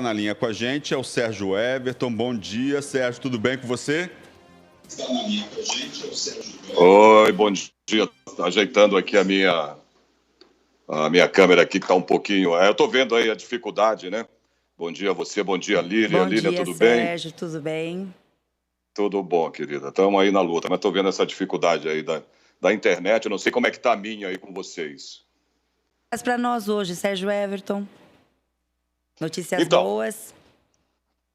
está na linha com a gente é o Sérgio Everton. Bom dia, Sérgio, tudo bem com você? Está na linha com a gente é o Sérgio Everton. Oi, bom dia. Ajeitando aqui a minha câmera aqui, que está um pouquinho... eu estou vendo aí a dificuldade, né? Bom dia a você, bom dia, Lília. Lília, tudo bem? Sérgio, tudo bem? Tudo bom, querida. Estamos aí na luta, mas estou vendo essa dificuldade aí da internet. Eu não sei como é que está a minha aí com vocês. Mas para nós hoje, Sérgio Everton, notícias boas?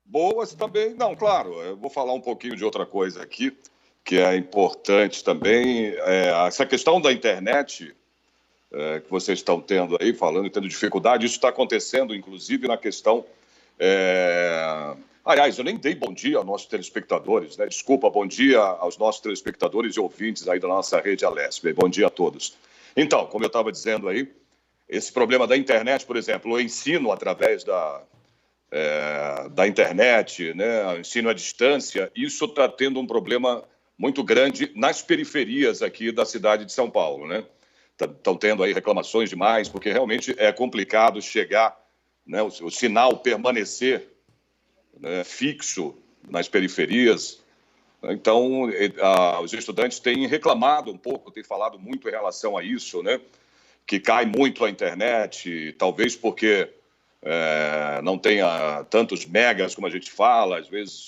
Boas também. Não, claro, eu vou falar um pouquinho de outra coisa aqui, que é importante também. Essa questão da internet que vocês estão tendo aí, tendo dificuldade, isso está acontecendo, inclusive, na questão... Aliás, eu nem dei bom dia aos nossos telespectadores, né? Desculpa, bom dia aos nossos telespectadores e ouvintes aí da nossa rede Alesp. Bom dia a todos. Então, como eu estava dizendo aí, esse problema da internet, por exemplo, o ensino através da internet, né? O ensino à distância, isso está tendo um problema muito grande nas periferias aqui da cidade de São Paulo, né? Estão tendo aí reclamações demais, porque realmente é complicado chegar, né? O sinal permanecer, né, fixo nas periferias. Então, os estudantes têm reclamado um pouco, têm falado muito em relação a isso, né? Que cai muito a internet, talvez porque não tenha tantos megas como a gente fala, às vezes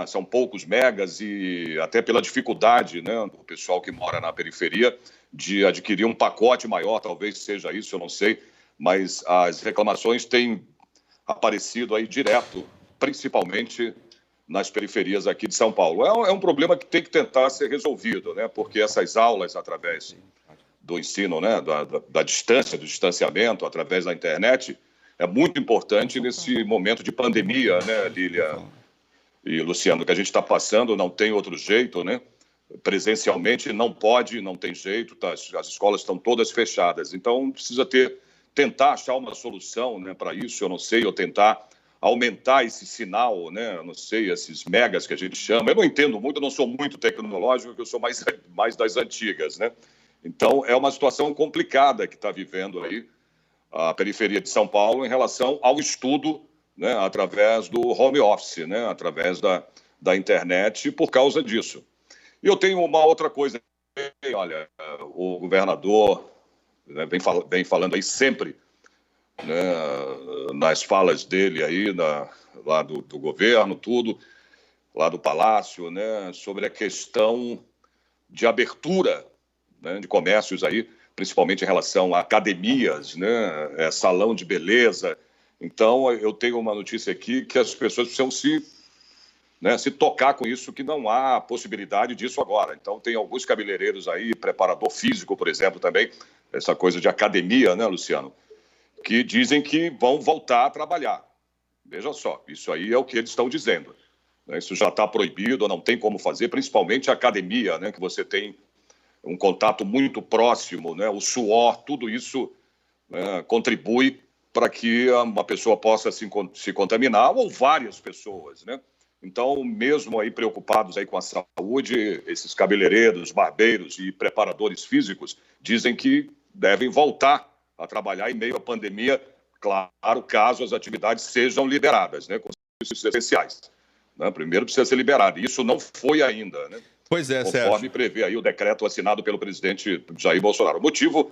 são poucos megas e até pela dificuldade, né, do pessoal que mora na periferia de adquirir um pacote maior, talvez seja isso, eu não sei, mas as reclamações têm aparecido aí direto, principalmente nas periferias aqui de São Paulo. É um problema que tem que tentar ser resolvido, né, porque essas aulas através do ensino, né, da distância, do distanciamento, através da internet, é muito importante nesse momento de pandemia, né, Lília e Luciano, que a gente está passando, não tem outro jeito, né? Presencialmente não pode, não tem jeito, as escolas estão todas fechadas. Então, precisa tentar achar uma solução, né, para isso, eu não sei, ou tentar aumentar esse sinal, né, eu não sei, esses megas que a gente chama. Eu não entendo muito, eu não sou muito tecnológico, eu sou mais das antigas, né? Então, é uma situação complicada que está vivendo aí a periferia de São Paulo em relação ao estudo, né, através do home office, né, através da internet, por causa disso. E eu tenho uma outra coisa. Olha, o governador, né, vem falando aí sempre, né, nas falas dele aí, lá do governo, tudo, lá do Palácio, né, sobre a questão de abertura, né, de comércios aí, principalmente em relação a academias, né, salão de beleza. Então, eu tenho uma notícia aqui que as pessoas precisam se tocar com isso, que não há possibilidade disso agora. Então, tem alguns cabeleireiros aí, preparador físico, por exemplo, também, essa coisa de academia, né, Luciano, que dizem que vão voltar a trabalhar. Veja só, isso aí é o que eles estão dizendo. Né? Isso já está proibido, não tem como fazer, principalmente a academia, né, que você tem um contato muito próximo, né, o suor, tudo isso, né, contribui para que uma pessoa possa se contaminar, ou várias pessoas, né? Então, mesmo aí preocupados aí com a saúde, esses cabeleireiros, barbeiros e preparadores físicos dizem que devem voltar a trabalhar em meio à pandemia, claro, caso as atividades sejam liberadas, né, com serviços essenciais. Né? Primeiro precisa ser liberado, e isso não foi ainda, né? Pois é, conforme Sérgio. prevê aí o decreto assinado pelo presidente Jair Bolsonaro. O motivo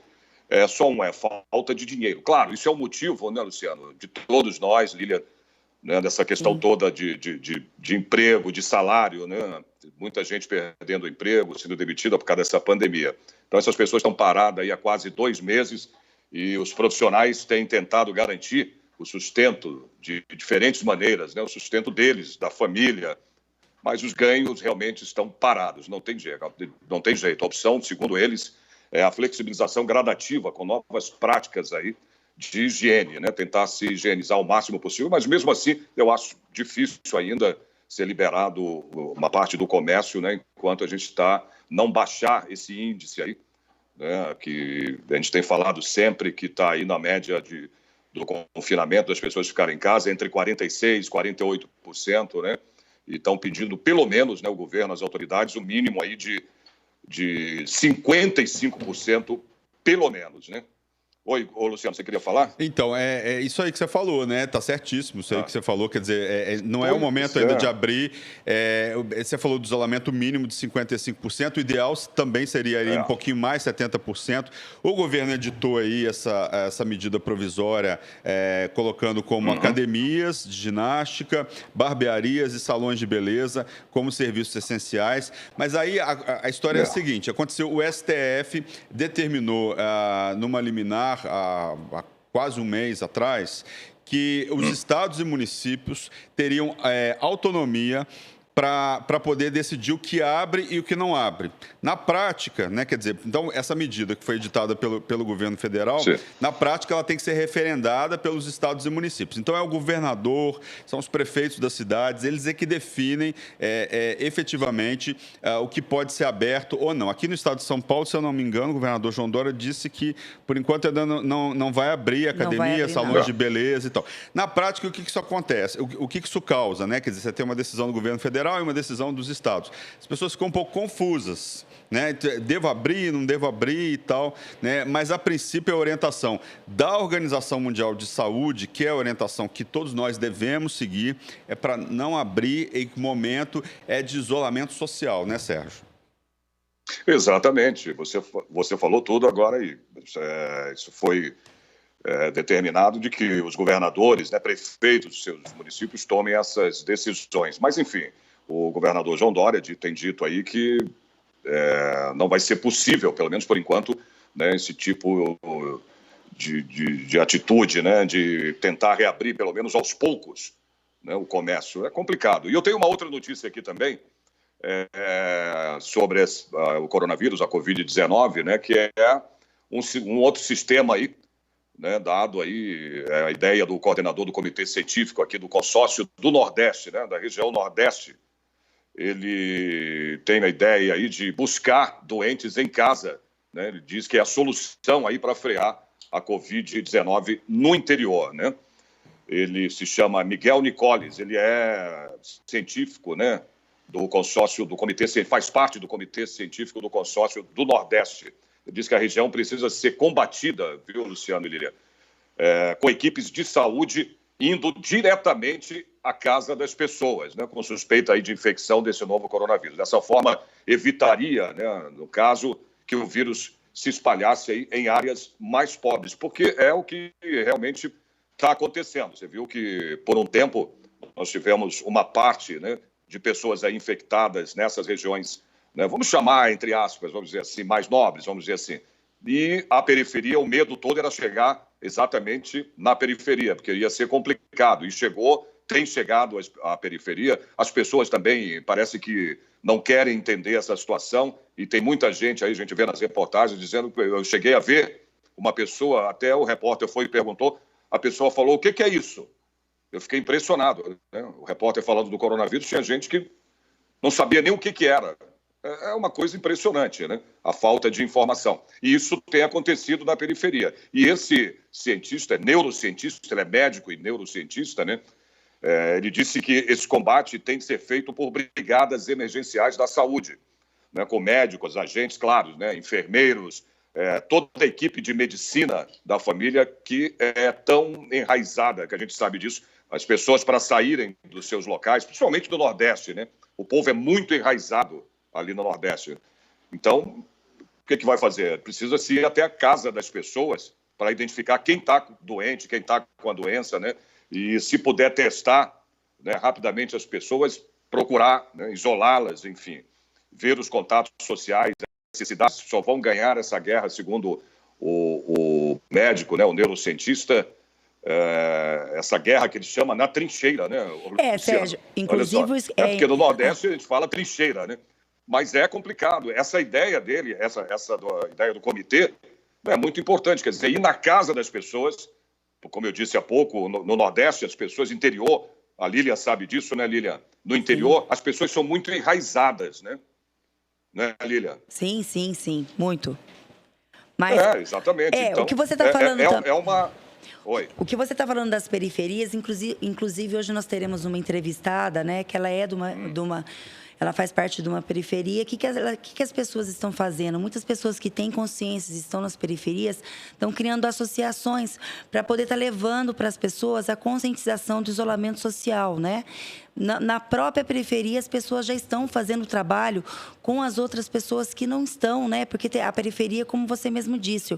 é falta de dinheiro. Claro, isso é um motivo, né, Luciano, de todos nós, Lília, né, dessa questão toda de emprego, de salário, né? Muita gente perdendo o emprego, sendo demitida por causa dessa pandemia. Então, essas pessoas estão paradas aí há quase 2 meses e os profissionais têm tentado garantir o sustento de diferentes maneiras, né? O sustento deles, da família, mas os ganhos realmente estão parados, não tem jeito, não tem jeito. A opção, segundo eles, é a flexibilização gradativa com novas práticas aí de higiene, né? Tentar se higienizar o máximo possível, mas mesmo assim eu acho difícil ainda ser liberado uma parte do comércio, né? Enquanto a gente não baixar esse índice aí, né? Que a gente tem falado sempre que está aí na média do confinamento, das pessoas ficarem em casa, entre 46% e 48%, né? E estão pedindo, pelo menos, né, o governo, as autoridades, o mínimo aí de 55%, pelo menos, né? Oi, Luciano, você queria falar? Então, é isso aí que você falou, né? Tá certíssimo isso aí que você falou. Quer dizer, não é o momento Pois ainda é. de abrir. Você falou do isolamento mínimo de 55%. O ideal também seria ali um pouquinho mais, 70%. O governo editou aí essa medida provisória, colocando como academias de ginástica, barbearias e salões de beleza como serviços essenciais. Mas aí a história é a seguinte: aconteceu, o STF determinou numa liminar há quase um mês atrás, que os estados e municípios teriam autonomia para poder decidir o que abre e o que não abre. Na prática, né, quer dizer, então essa medida que foi editada pelo governo federal, na prática ela tem que ser referendada pelos estados e municípios. Então é o governador, são os prefeitos das cidades, eles é que definem efetivamente o que pode ser aberto ou não. Aqui no estado de São Paulo, se eu não me engano, o governador João Dória disse que, por enquanto, ainda não vai abrir academia, salões de beleza e tal. Na prática, o que isso acontece? O que isso causa, né? Quer dizer, você tem uma decisão do governo federal e uma decisão dos estados. As pessoas ficam um pouco confusas, né? Devo abrir, não devo abrir e tal, né? Mas, a princípio, a orientação da Organização Mundial de Saúde, que é a orientação que todos nós devemos seguir, é para não abrir em momento de isolamento social, né, Sérgio? Exatamente. Você falou tudo agora aí. Isso foi determinado de que os governadores, né, prefeitos dos seus municípios tomem essas decisões. Mas, enfim, o governador João Dória tem dito aí que não vai ser possível, pelo menos por enquanto, né, esse tipo de atitude, né, de tentar reabrir, pelo menos aos poucos, né, o comércio. É complicado. E eu tenho uma outra notícia aqui também sobre o coronavírus, a Covid-19, né, que é um outro sistema aí, né, dado aí a ideia do coordenador do comitê científico aqui do consórcio do Nordeste, né, da região Nordeste. Ele tem a ideia aí de buscar doentes em casa, né? Ele diz que é a solução aí para frear a Covid-19 no interior, né? Ele se chama Miguel Nicoles, ele é científico, né, do consórcio do comitê, faz parte do comitê científico do consórcio do Nordeste. Ele diz que a região precisa ser combatida, viu, Luciano e Lília, com equipes de saúde indo diretamente à casa das pessoas, né, com suspeita aí de infecção desse novo coronavírus. Dessa forma, evitaria, né, no caso, que o vírus se espalhasse aí em áreas mais pobres, porque é o que realmente está acontecendo. Você viu que, por um tempo, nós tivemos uma parte, né, de pessoas aí infectadas nessas regiões, né, vamos chamar, entre aspas, vamos dizer assim, mais nobres, vamos dizer assim. E a periferia, o medo todo era chegar exatamente na periferia, porque ia ser complicado. E tem chegado à periferia. As pessoas também parece que não querem entender essa situação. E tem muita gente aí, a gente vê nas reportagens, dizendo que eu cheguei a ver uma pessoa, até o repórter foi e perguntou, a pessoa falou, o que é isso? Eu fiquei impressionado, né? O repórter falando do coronavírus, tinha gente que não sabia nem o que era. É uma coisa impressionante, né? A falta de informação. E isso tem acontecido na periferia. E esse cientista, neurocientista, ele é médico e neurocientista, né? Ele disse que esse combate tem que ser feito por brigadas emergenciais da saúde, né? Com médicos, agentes, claro, né? Enfermeiros, toda a equipe de medicina da família que é tão enraizada, que a gente sabe disso. As pessoas, para saírem dos seus locais, principalmente do Nordeste, né? O povo é muito enraizado ali no Nordeste. Então, o que vai fazer? Precisa-se ir até a casa das pessoas para identificar quem está doente, quem está com a doença, né? E, se puder testar, né, rapidamente as pessoas, procurar, né, isolá-las, enfim, ver os contatos sociais, as necessidades. Só vão ganhar essa guerra, segundo o médico, né, o neurocientista, essa guerra que ele chama na trincheira, né? Sérgio, inclusive... Porque no Nordeste a gente fala trincheira, né? Mas é complicado. Essa ideia dele, essa ideia do comitê, é muito importante. Quer dizer, ir na casa das pessoas, como eu disse há pouco, no Nordeste, as pessoas interior, a Lília sabe disso, né, Lília? No interior, as pessoas são muito enraizadas, né? Né, Lília? Sim, muito. Mas, exatamente. Então, o que você está falando... Oi. O que você está falando das periferias, inclusive hoje nós teremos uma entrevistada, né, que ela é ela faz parte de uma periferia. O que as pessoas estão fazendo? Muitas pessoas que têm consciência, estão nas periferias, estão criando associações para poder estar levando para as pessoas a conscientização do isolamento social, né? Na própria periferia, as pessoas já estão fazendo trabalho com as outras pessoas que não estão, né? Porque a periferia, como você mesmo disse,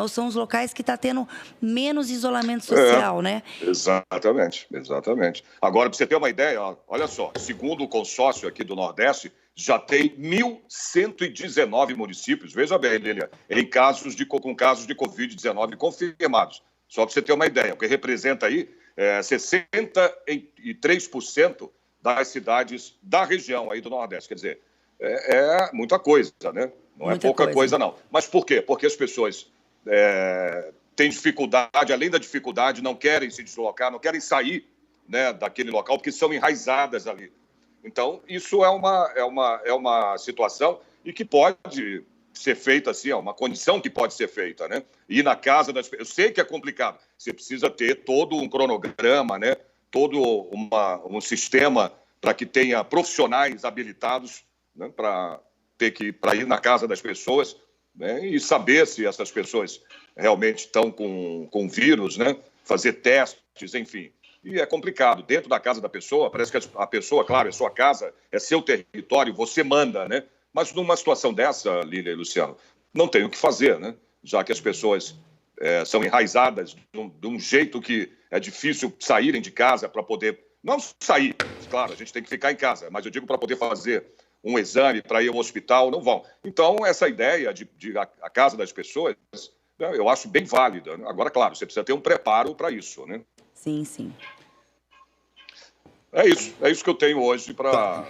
são os locais que estão tendo menos isolamento social, né? Exatamente, exatamente. Agora, para você ter uma ideia, olha só, segundo o consórcio aqui do Nordeste, já tem 1.119 municípios, veja bem, Lília, com casos de Covid-19 confirmados. Só para você ter uma ideia, o que representa aí 63% das cidades da região aí do Nordeste. Quer dizer, é muita coisa, né? Não é pouca coisa, não. Mas por quê? Porque as pessoas têm dificuldade, além da dificuldade, não querem se deslocar, não querem sair, né, daquele local, porque são enraizadas ali. Então, isso é uma situação e que pode ser feita assim, é uma condição que pode ser feita, né? Ir na casa das pessoas. Eu sei que é complicado. Você precisa ter todo um cronograma, né? Todo um sistema para que tenha profissionais habilitados, né? Para ir na casa das pessoas, né? E saber se essas pessoas realmente estão com vírus, né? Fazer testes, enfim. E é complicado. Dentro da casa da pessoa, parece que a pessoa, claro, é sua casa, é seu território, você manda, né? Mas numa situação dessa, Lília e Luciano, não tem o que fazer, né? Já que as pessoas são enraizadas de um jeito que é difícil saírem de casa para poder... Não sair, claro, a gente tem que ficar em casa, mas eu digo para poder fazer um exame, para ir ao hospital, não vão. Então, essa ideia de a casa das pessoas, né, eu acho bem válida. Né? Agora, claro, você precisa ter um preparo para isso, né? Sim, sim. É isso que eu tenho hoje para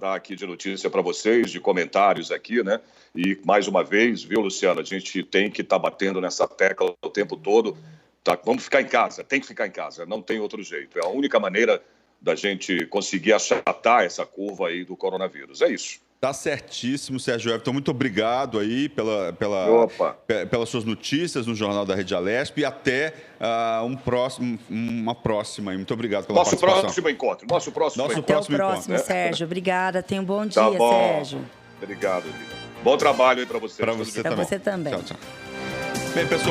dar aqui de notícia para vocês, de comentários aqui, né? E, mais uma vez, viu, Luciano, a gente tem que estar batendo nessa tecla o tempo todo. Tá? Vamos ficar em casa, tem que ficar em casa, não tem outro jeito. É a única maneira da gente conseguir achatar essa curva aí do coronavírus. É isso. Tá certíssimo, Sérgio Everton. Muito obrigado aí pelas suas notícias no Jornal da Rede Alesp e até uma próxima. Muito obrigado pela participação. Nosso próximo encontro. Até o próximo, Sérgio. Obrigada. Tenha um bom dia, Sérgio. Obrigado, Lívia. Bom trabalho aí para você. Para você também. Para você também. Tchau, tchau. Bem, pessoal.